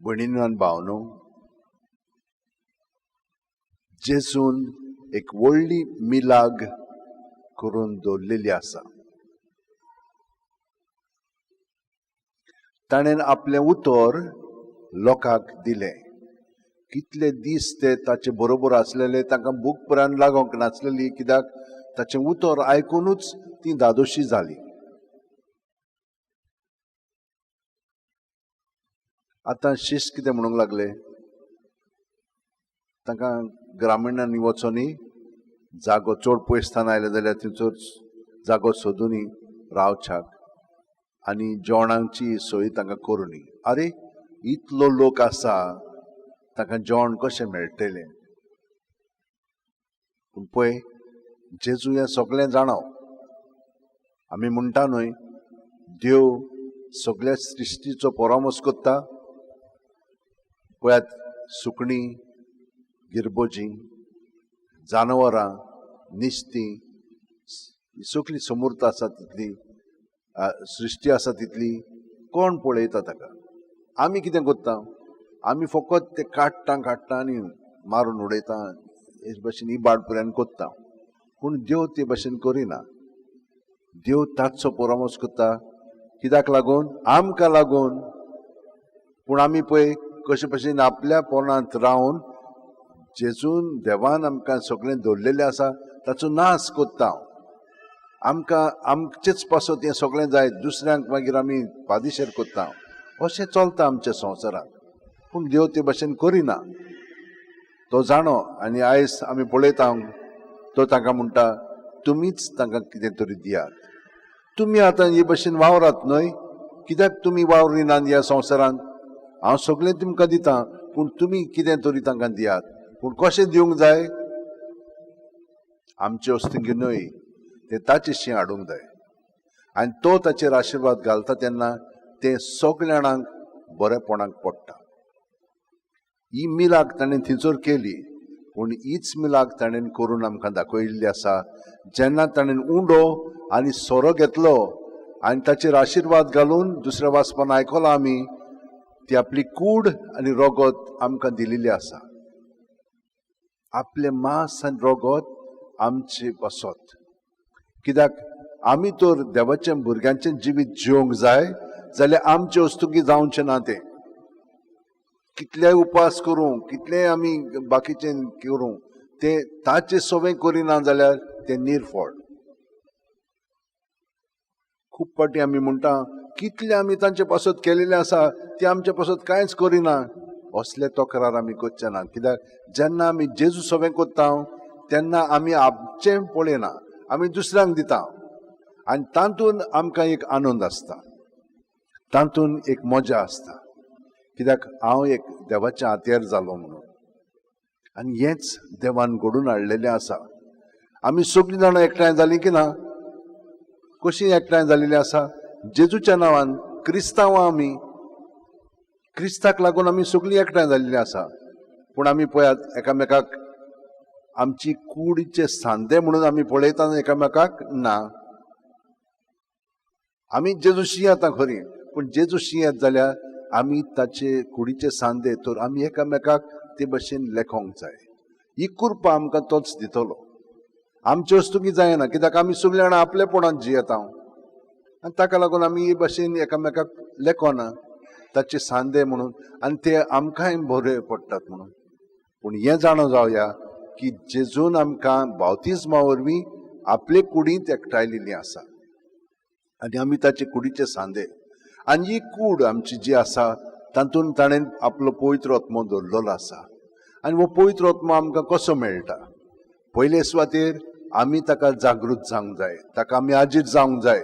भयणीनो आनी भावनो, जेजून एक व्हडली मिलाग करून दवरलेली आसा. ताणें आपलें उतर लोकांक दिलें. कितले दीस ते ताचे बरोबर आसलेले, तांकां भूक पुराण लागोंक नासलेली, कित्याक ताचें उतर आयकूनच तीं धादोशी जालीं. आतां शिश्य कितें म्हणूंक लागले, तांकां ग्रामीणांनी वचोनी जागो चड पयसतान आयले जाल्यार थंयसर जागो सोदूनी रावच्याक आनी जेवणाची सोय तांकां करुनी. आरे इतलो लोक आसा, तांकां जेवण कशें मेळटलें? पूण पळय, जेजू हें सगळें जाणो. आमी म्हणटा न्हय, देव सगळ्या सृश्टीचो परामर्श करता. पळयात, सुकणीं, गिरबोजीं, जानवरां, निस्तीं, सगळी समूर्त आसा तितली, सृश्टी आसा तितली, कोण पळयता ताका? आमी कितें करता? आमी फकत ते काडटा आनी मारून उडयता, हे भाशेन इबाड पुराण करता. पूण देव ते भाशेन करिना. देव ताचो परामर्श करता. कित्याक लागून? आमकां लागून. पूण आमी पळय कशे भाशेन आपल्या पोरणांत रावन जेजून देवान आमकां सगळें दवरलेलें आसा ताचो नाश करता. आमकां आमचेच पासत हें सगळें जाय, दुसऱ्यांक मागीर आमी पादेशेर करता. अशें चलता आमच्या संवसारांत. पूण देव ते भाशेन करिना. तो जाणो. आनी आयज आमी पळयता, तो तांकां म्हणटा, तुमीच तांकां कितें तरी दियात. तुमी आतां हे भाशेन वावरात न्हय, कित्याक तुमी वावरिनात ह्या संवसारांत? हांव सगळें तुमकां दितां, पूण तुमी कितें तरी तांकां दियात. पूण कशें दिवंक जाय? आमचे वस्तूंकी न्हय, ते ताचेशी हाडूंक जाय. आनी तो ताचेर आशिर्वाद घालता तेन्ना ते सगळ्या जाणांक बरेपणाक पडटा. ही मिलाग ताणें थंयसर केली, पूण हीच मिलाग ताणें करून आमकां दाखयिल्ली आसा. जेन्ना ताणें उंडो आनी सोरो घेतलो आनी ताचेर आशिर्वाद घालून दुसऱ्या वाचपान आयकलां आमी, ती आपली कूड आनी रगत आमकां दिलेली आसा. आपले मांस आनी रगत आमचे वसत. कित्याक आमी तर देवाच्या भुरग्यांचें जिवीत जिवंक जाय जाल्यार आमचे वस्तुकी जावचें ना. तें कितलेय उपास करूं, कितलेय आमी बाकीचें करूं, तें ताचे सवय करिना जाल्यार तें निर्फळ. खूब पाटी आमी म्हणटा, कितले आमी तांचे पासत केलेलें आसा, ते आमचे पासत कांयच करिना. असले तक्रार आमी करचे ना. कित्याक जेन्ना आमी जेजू सवय करता तेन्ना आमी आमचें पळयना, आमी दुसऱ्यांक दिता. आनी तातूंत आमकां एक आनंद आसता, तातूंत एक मजा आसता. कित्याक हांव एक देवाच्या हात्यार जालो म्हणून. आनी हेंच देवान घडोवन हाडलेलें आसा. आमी सगळीं जाणां एकठांय जालीं की ना? कशीं एकठांय जालेलीं आसा? जेजूच्या नांवान क्रिस्तांवां आमी. क्रिस्ताक लागून आमी सगळीं एकठांय जाल्लीं आसा. पूण आमी पळयात, एकामेकाक आमची कुडीचे सांदे म्हणून आमी पळयता एकामेकाक ना. आमी जेजूशी येता खरी, पूण जेजूशी येत जाल्यार आमी ताचे कुडीचे सांदे तर आमी एकामेकाक ते भाशेन लेखोंक जाय. ही कृपा आमकां तोच दितलो. आमचे वस्तुकी जायना, कित्याक आमी सगळीं जाणां आपलेपणांत जियेता. आनी ताका लागून आमी हे भाशेन एकामेकाक लेखोना ताचे सांदे म्हणून, आनी ते आमकांय बरे पडटात म्हणून. पूण हें जाणो जावया की जेजून आमकां बावतिजमा वरवीं आपले कुडींत एकठायलेलीं आसा आनी आमी ताचे कुडीचे सांदे. आनी ही कूड आमची जी आसा तातूंत ताणें आपलो पवित्र आत्मो दवरलेलो आसा. आनी हो पवित्र आत्मो आमकां कसो मेळटा? पयले सुवातेर आमी ताका जागृत जावंक जाय, ताका आमी आजीर जावंक जाय.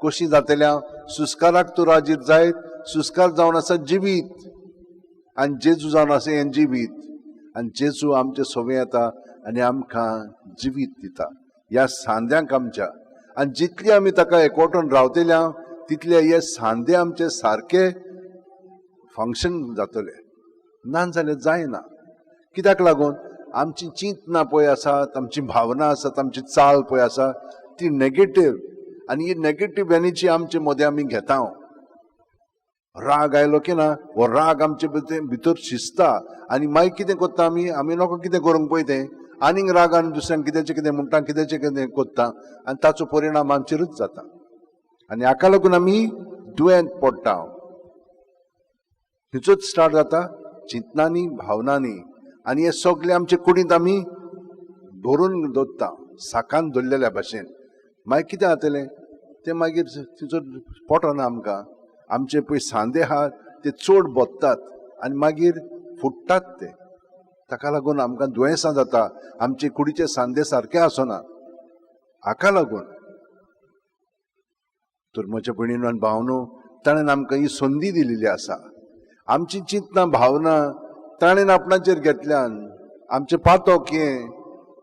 कशीं जातल्या? सुस्काराक तर आजीर जायत. सुस्कार जावन आसा जिवीत, आनी जेजू जावन आसा हें जिवीत. आनी जेजू आमचे सवय येता आनी आमकां जिवीत दिता ह्या सांद्यांक आमच्या. आनी जितली आमी ताका एकवटून रावतल्या तितले हे सांदे आमचे सारके फंक्शन जातले. ना जाल्यार जायना. कित्याक लागून? आमची चिंतना पळय आसात, आमची भावना आसात, आमची चाल पळय आसा ती नेगेटीव. आनी ही नेगेटीव एनर्जी आमचे मदें आमी घेता. राग आयलो की ना हो राग आमचे भितर शिजता आनी मागीर कितें कोत्ता आमी नको कितें करूंक पळय तें आनीक रागान दुसऱ्यांक कितेंचें कितें म्हणटा कितेंचें कितें कोत्ता आनी ताचो परिणाम आमचेरूच जाता आनी हाका लागून आमी दुयेंत पडटा हिचोच स्टार्ट जाता चिंतनांनी भावनांनी आनी हे सगळे आमचे कुडींत आमी भरून दवरता साकान दवरलेल्या भाशेन मागीर कितें जातलें तें मागीर तिचो पटना आमकां आमचे पळय सांदे आहात ते चड बोत्तात आनी मागीर फुट्टात ते ताका लागून आमकां दुयेंसां जाता आमचे कुडीचे सांदे सारके आसना हाका लागून तर म्हज्या भयणीनो आनी भावनो ताणें आमकां ही संदी दिलेली आसा आमची चिंतना भावना ताणें आपणाचेर घेतल्यान आमचें पातक हें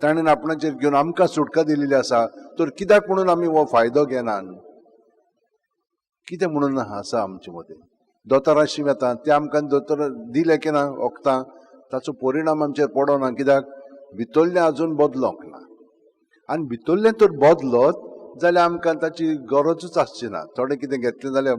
ताणें आपणाचेर घेवन आमकां सुटका दिलेली आसा तर कित्याक म्हणून आमी हो फायदो घेनात कितें म्हणून आसा आमचे मदें दोतोराशी येता ते आमकां दोतोर दिले की ना वखदां ताचो परिणाम आमचेर पडना कित्याक भितरलें आजून बदलोंक ना आनी भितरलें तर बदलत जाल्यार आमकां ताची गरजूच आसची ना थोडें कितें घेतलें जाल्यार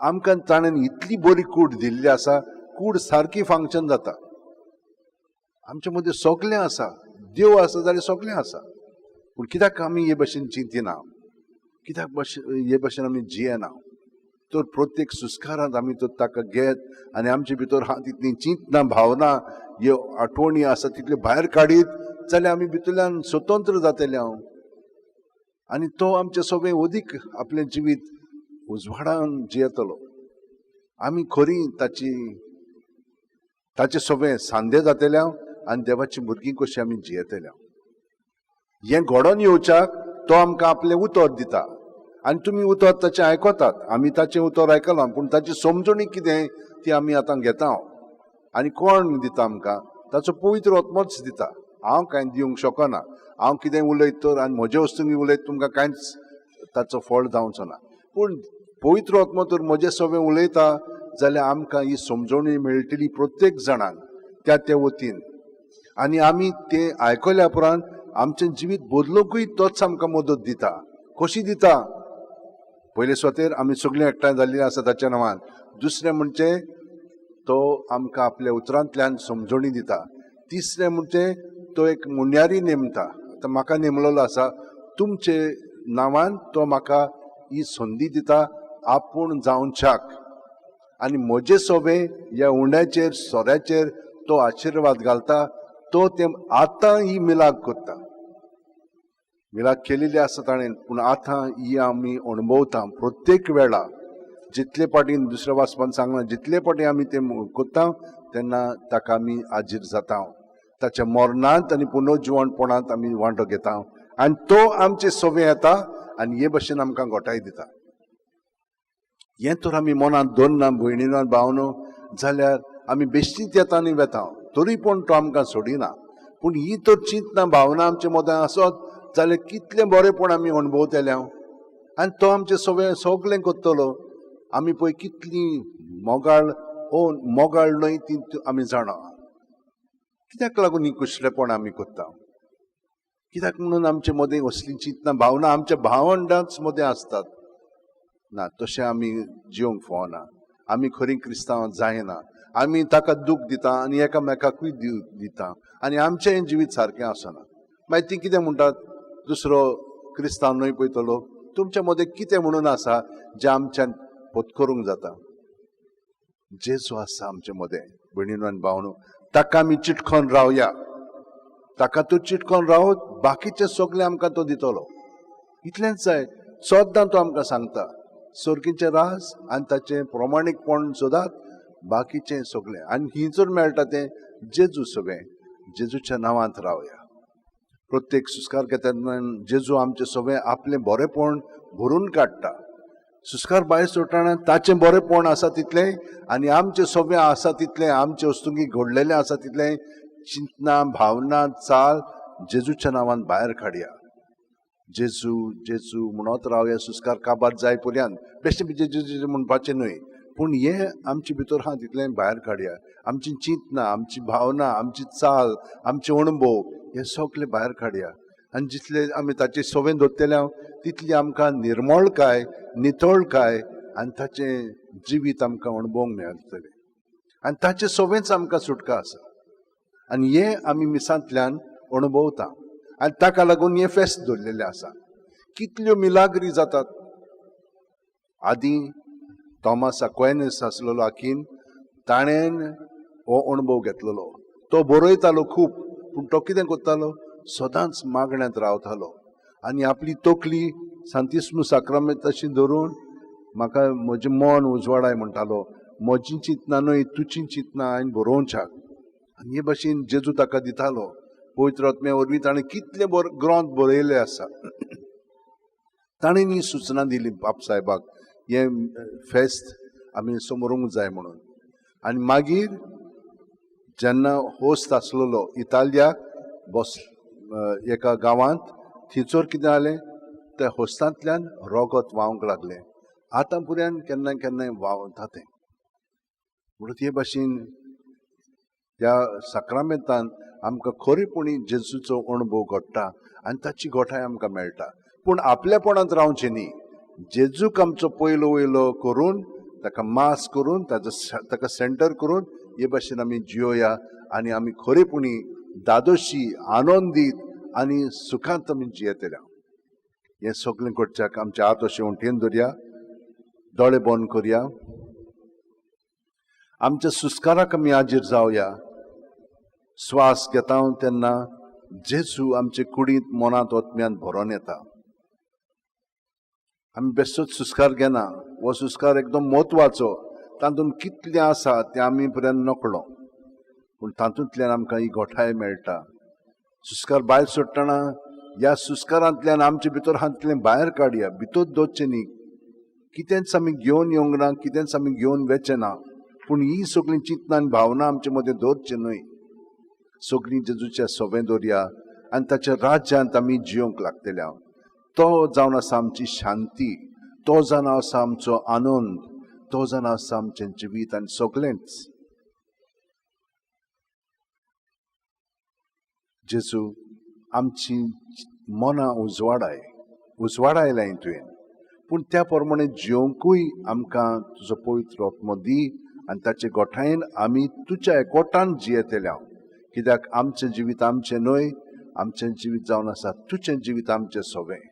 आमकां ताणें इतली बरी कूड दिल्ली आसा कूड सारकी फंक्शन जाता आमचे मदें सगळें आसा देव आसा जाल्यार सगळें आसा पूण कित्याक आमी हे भशेन चिंतिना कित्याक हे भशेन आमी जियेना तर प्रत्येक सुस्कारांत आमी तो ताका घेत आनी आमचे भितर हा तितली चिंतना भावना ह्यो आठवणी आसा तितल्यो भायर काडीत जाल्यार आमी भितरल्यान स्वतंत्र जातले हांव आनी तो आमचें सगळें अदीक आपलें जिवीत उजवाडान जियेतलो आमी खरी ताचे सगळें सांदे जातले हांव आनी देवाची भुरगीं कशीं आमी जियेतले हांव हें घडोवन येवच्याक तो आमकां आपलें उतर दिता आनी तुमी उतर ताचें आयकतात आमी ताचें उतर आयकलां पूण ताची समजणी कितें ती आमी आतां घेता आनी कोण दिता आमकां ताचो पवित्र आत्मोच दिता हांव कांय दिवंक शकना हांव कितें उलयत तर आनी म्हजे वस्तूंनी उलयत तुमकां कांयच ताचो फळ जावचो ना पूण पवित्र आत्मो तर म्हजें सगळें उलयता जाल्यार आमकां ही समजणी मेळटली प्रत्येक जाणांक त्या वतीन आनी आमी तें आयकल्या उपरांत आमचें जिवीत बदलूंकूय तोच आमकां मदत दिता कशी दिता पयले स्वतेर आमी सगळीं एकठांय जाल्लीं आसा ताच्या नांवान दुसरें म्हणजे तो आमकां आपल्या उतरांतल्यान समजणी दिता तिसरें म्हणजे तो एक मुन्यारी नेमता आतां म्हाका नेमलेलो आसा तुमचे नांवान तो म्हाका ही संदी दिता आपूण जावच्याक आनी म्हजे सोबे ह्या उंड्याचेर सोऱ्याचेर तो आशिर्वाद घालता तो तें आतां ही मिलाग करता मिलाग केलेली आसा ताणें पूण आतां ही आमी अणभवता प्रत्येक वेळा जितले पाटीन दुसऱ्या वाचपान सांगना जितले पाटी आमी तें कोत्ता तेन्ना ताका आमी हाजीर जाता ताच्या मरणांत आनी पुनर्जिवणपणांत आमी वांटो घेता आनी तो आमचे सोबे येता आनी हे भशेन आमकां घोटाय दिता हें तर आमी मनांत दवरना भयणीनो भावनो जाल्यार आमी बेश्टीत येता आनी वेता तरी पूण तो आमकां सोडिना पूण ही तर चिंतना भावना आमचे मदें आसत जाल्यार कितलें बरेंपण आमी अणभवतले आनी तो आमचें सगळें करतलो आमी पळय कितली मोगाळ मोगाळ न्हय ती आमी जाणा कित्याक लागून ही कुशळेपण आमी करता कित्याक म्हणून आमचे मदें असली चिंतना भावना आमच्या भावंडांच मदें आसतात ना तशें आमी जिवंक फावना आमी खरीं क्रिस्तांव जायना आमी ताका दूख दिता आनी एकामेकाकूय दिता आनी आमचें जिवीत सारकें आसना मागीर ती कितें म्हणटात दुसरो क्रिस्तांव न्हय पळयतलो तुमच्या मदें कितें म्हणून आसा जें आमच्यान पत्करूंक जाता जेजू आसा आमचे मदें भयणीनो आनी भावनो ताका आमी चिटकोन रावया ताका तूं चिटकोन रावत बाकीचें सगळें आमकां तो दितलो इतलेंच जाय सद्दां तो आमकां सांगता सर्गीचें रास आनी ताचें प्रमाणीकपण सोदात बाकीचें सगळें आनी ही जर मेळटा तें जेजू सगळें जेजूच्या नांवांत रावया प्रत्येक सुस्कार घेता तेन्ना जेजू आमचें सगळें आपलें बरेंपण भरून काडटा सुस्कार भायर सोडटाना ताचें बरेंपण आसा तितलें आनी आमचें सगळें आसा तितलें आमचे वस्तूंकी घडलेलें आसा तितलें चिंतना भावना चाल जेजूच्या नांवान भायर काडया जेजू जेजू म्हणत रावया सुस्कार काबार जाय पर्यंत बेश्टें जेजू म्हणपाचें न्हय पूण हें आमचे भितर आहा तितलें भायर काडया आमची चिंतना आमची भावना आमची चाल आमचे अणभव हे सगळें भायर काडया आनी जितले आमी ताची सवय दवरतले तितली आमकां निर्मळकाय नितळकाय आनी ताचें जिवीत आमकां अणभवूंक मेळटलें आनी ताचे सोबेंच आमकां सुटका आसा आनी हे आमी मिसांतल्यान अणभवता आनी ताका लागून हे फेस्त दवरलेले आसा. कितल्यो मिलाग्री जातात. आदीं थॉमस अक्वायनस आसलेलो आखीन ताणें हो अणभव घेतलेलो. तो बरयतालो खूब पूण तो कितें करतालो सदांच मागण्यांत रावतालो आनी आपली तकली सांतिस्मू साक्रामेंत अशी धरून म्हाका म्हजें मन उजवाडाय म्हणटालो. म्हजीं चिंतना न्हय तुजीं चिंतना हांवें बरोवच्याक आनी हे भाशेन जेजू ताका दितालो. पवित्र आत्म्या वरवीं ताणें कितले ग्रंथ बरयले आसा. ताणें ही सुचना दिली बाब साहेबाक हे फेस्त आमी समरूंक जाय म्हणून. आनी मागीर जेन्ना होस्त आसलेलो इतालियाक एका गांवांत थंयसर कितें जालें त्या होस्तांतल्यान रोगत व्हांवंक लागलें. आतां पर्यंत केन्ना केन्नाय व्हांवता तें म्हणून हे भाशेन त्या साक्रामेंतान आमकां खरेपणी जेजूचो अणभव घडटा आनी ताची घोटाय आमकां मेळटा. पूण आपलेपणांत रावचें न्ही. जेजूक आमचो पयलो वयलो करून ताका मास करून ताका सेंटर करून हे भाशेन आमी जियोया आनी आमी खरेपणी दादोशी आनंदीत आनी सुखांत आमी जियेतल्या. हें सगळें घडच्याक आमचे हात अशें वंटेन धरया, दोळे बंद करया. आमच्या सुस्काराक आमी हाजीर जावया. स्वास घेता तेन्ना जेजू आमचे कुडींत मनांत ओतम्यान भरोन येता. आमी बेश्टोच सुस्कार घेना. हो सुस्कार एकदम म्हत्वाचो. तातूंत कितलें आसा तें आमी पर्यंत नकळो पूण तातूंतल्यान आमकां ही घोटाय मेळटा. सुस्कार भायर सोडटना ह्या सुस्कारांतल्यान आमचे भितर हातूंतलें भायर काडया. भितर दवरचें न्ही. कितेंच आमी घेवन येवंक ना, कितेंच आमी घेवन वचचें ना. पूण ही सगळीं चिंतना आनी भावना आमचे मदें दवरचें न्हय. सगळीं जेजूचें सोबें दवरया आनी ताच्या राज्यांत आमी जियोंक लागतल्या. तो जावन आसा आमची शांती. तो जावन आसा आमचो आनंद. तो जावन आसा आमचें जिवीत आनी सगळेंच. जेजू आमची मनां उजवाडायल्याय तुवें पूण त्या प्रमाणे जियोंकूय आमकां तुजो पवित्र आत्मो दी आनी ताचे गोठायेन आमी तुज्या एकवटान जियेतल्या. कित्याक आमचें जिवीत आमचें न्हय. आमचें जिवीत जावन आसा तुजें जिवीत आमचें सोबें.